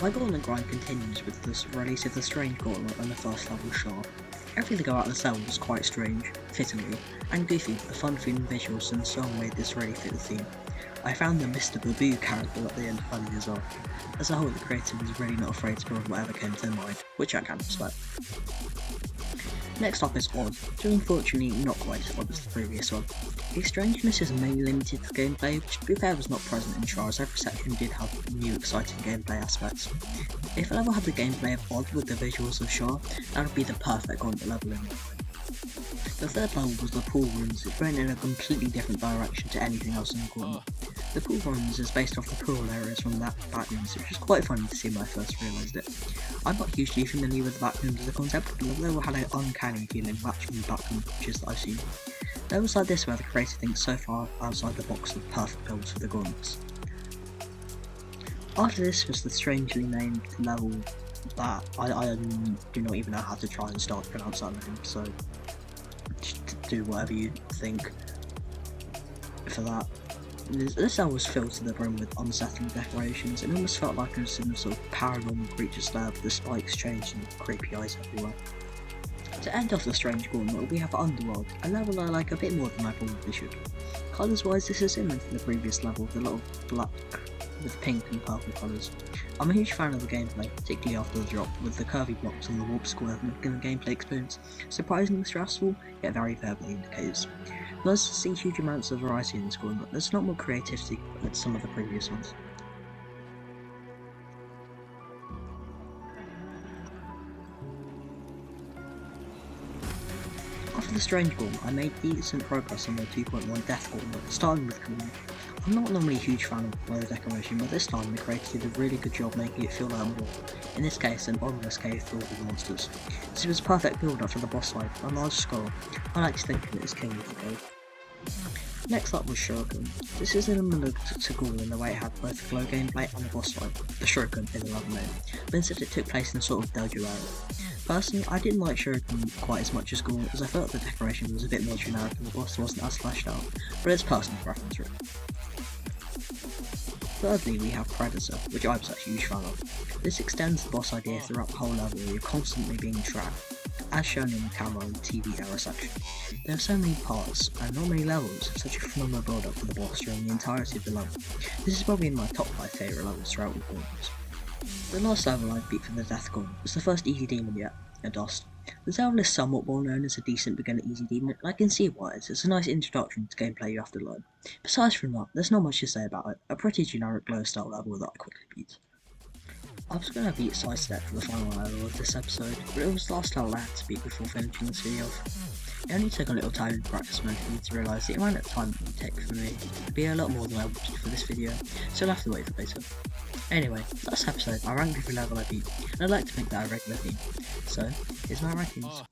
My Gauntlet grind continues with the release of the Strange Gauntlet and the first level shard. Everything about this level was quite strange, fittingly, and goofy, with the fun-feeling visuals and the song made this really fit the theme. I found the Mr. Baboo character at the end funny as well. As a whole, the creator was really not afraid to build whatever came to their mind, which I can respect. Next up is Odd, which is unfortunately not quite as odd as the previous one. The strangeness is mainly limited to gameplay, which to be fair was not present in Trials. Every section did have new exciting gameplay aspects. If a level had the gameplay of Odd with the visuals of Char, that would be the perfect Gauntlet level in it. The third level was the pool rooms, which went in a completely different direction to anything else in the Gauntlet. The pool rooms is based off the pool areas from that backrooms, which was quite funny to see when I first realised it. I'm not hugely familiar with the backrooms as a concept, but the level had an uncanny feeling matching the backroom pictures that I've seen. Levels like this where the creator thinks so far outside the box of perfect builds for the Gauntlets. After this was the strangely named level that I do not even know how to try and start to pronounce that name, so just do whatever you think for that. This level was filled to the brim with unsettling decorations, and almost felt like it was in a sort of paranormal creature slab with the spikes changed and creepy eyes everywhere. To end off the Strange Gauntlet, we have Underworld, a level I like a bit more than I probably should. Colours wise, this is similar to the previous level, with a lot of black with pink and purple colours. I'm a huge fan of the gameplay, particularly after the drop, with the curvy blocks and the warp square making the gameplay experience surprisingly stressful, yet very verbally indicates. Nice to see huge amounts of variety in this Gauntlet. There's not more creativity than some of the previous ones. After the Strange Gauntlet, I made decent progress on the 2.1 Death Gauntlet, starting with Cool. I'm not normally a huge fan of weather decoration, but this time the creator did a really good job making it feel like more, in this case, an ominous cave filled with monsters. This was a perfect build up for the boss fight, a large skull. I like to think of it as king of the cave. Next up was Shuriken. This is similar to Ghoul in the way it had both the glow gameplay and the boss fight, the Shuriken in the level name, but instead it took place in a sort of dojo area. Personally, I didn't like Shuriken quite as much as Ghoul, as I felt the decoration was a bit more generic and the boss wasn't as fleshed out, but it's personal preference really. Thirdly, we have Predator, which I was a huge fan of. This extends the boss idea throughout the whole level where you're constantly being tracked, as shown in the camera and TV error section. There are so many parts, and not many levels, such a phenomenal build up for the boss during the entirety of the level. This is probably in my top 5 favourite levels throughout the Gauntlets. The last level I beat for the Death Gauntlet was the first easy demon yet, a Dust. The level is somewhat well known as a decent beginner easy demon, and I can see why it's a nice introduction to gameplay you have to learn. Besides from that, there's not much to say about it, a pretty generic glow style level that I quickly beat. I was going to beat Sidestep for the final level of this episode, but it was the last level I had to beat before finishing this video off. It only took a little time in practice mode for me to realise the amount of time it would take for me to be a lot more than I wanted for this video, so I'll have to wait for later. Anyway, last episode I ranked every level I beat, and I'd like to make that a regular theme. So, here's my rankings.